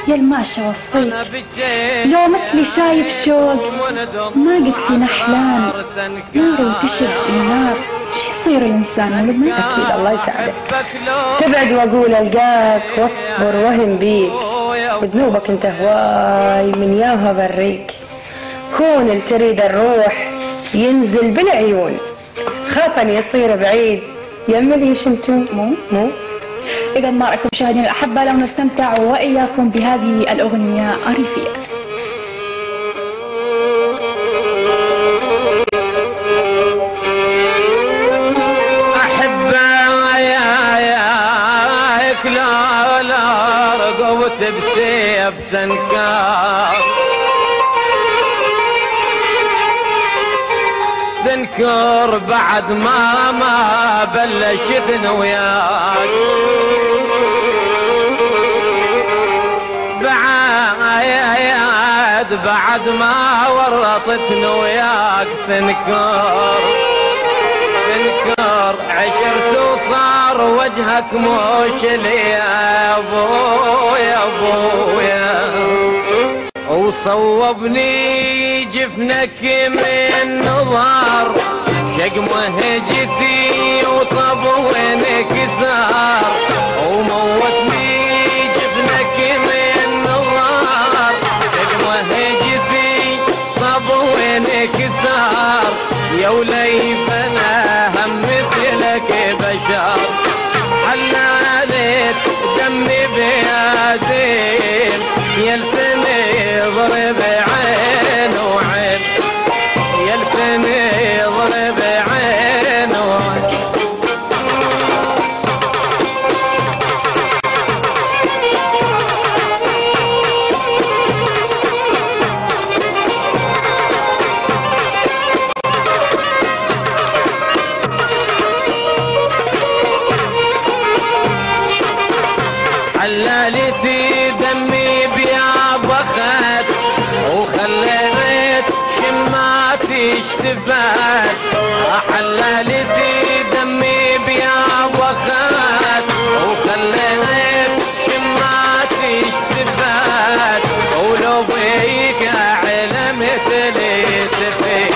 يا الماشى وصيك لو مثلي شايف شوق ما قلت لي نحلان نار وتشب النار شو يصير الانسان ولد ما اكيد الله يساعدك تبعد واقول القاك واصبر وهم بيك بذنوبك انت هواي من ياها بريك كون اللي تريد الروح ينزل بالعيون خاف ان يصير بعيد يملي شنتم مو إذا ما رأيكم مشاهدينا الأحبة لو نستمتع وإياكم بهذه الأغنية الريفية. أحبك لا رقبت بسيف تنكر بعد ما بلشتنا وياك بعد ما ورطتنا وياك تنكر عشرت وصار وجهك موشل يا ابويا وصوبني جفنك من نظر شق مهجتي وطب وينك سار وموتني جفنك من نظر شق مهجتي طب وينك سار يا وليف انا هم مثلك بشر حلالت دمي بيدين يلفني ضرب عين وعين يلفني ضرب عين وعين حلالتي دمي بيا بخت وخليت شماتي اشتفت حلالتي دمي بيا بخت وخليت شماتي اشتفت ولو بيك اعلى مثلي تفيت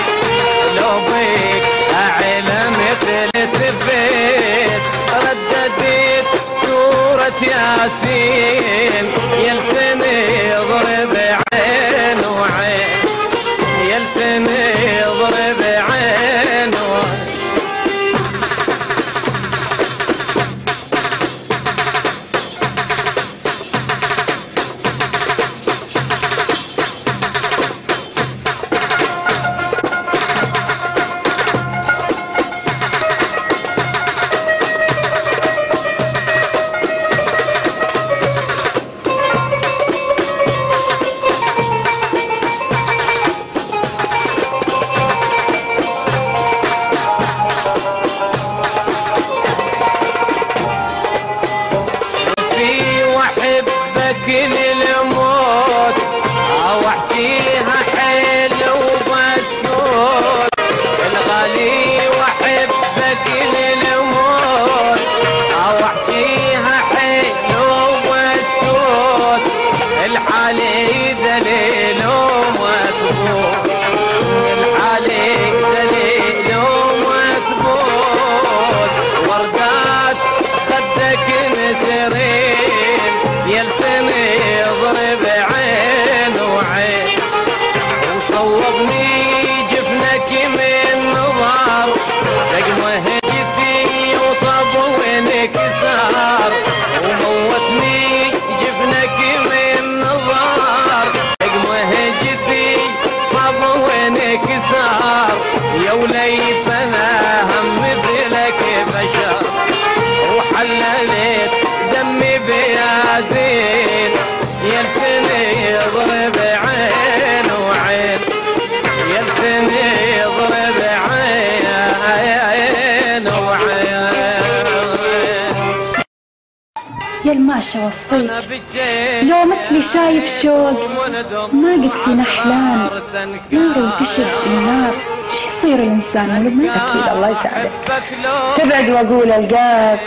لو بيك اعلى مثلي تفيت رددت سورة ياسين يلفني ضرب عين وعين يلفني ضرب عين وعين للموت او احكيها حلو وبسكوت الغالي واحبك للموت او احكيها حلو وبسكوت الحالي دليل ومثبوت الحالي دليل ومثبوت وردات خدك نسرين يلفني ضرب عين وعين وصوبني جفنك من نظر رقم هجتي وطب وينك سار وموتني جفنك من نظر رقم هجتي طب وينك سار يا وليف انا هم مثلك بشر وحللت دمي بيدين يلفني ضرب عين وعين يلفني ضرب عين وعين يا الماشى وصيك لو مثلي شايف شوق ما قلت لي نحلان نار وتشب النار شو يصير الانسان ولد ما اكيد الله يساعدك تبعد واقول القاك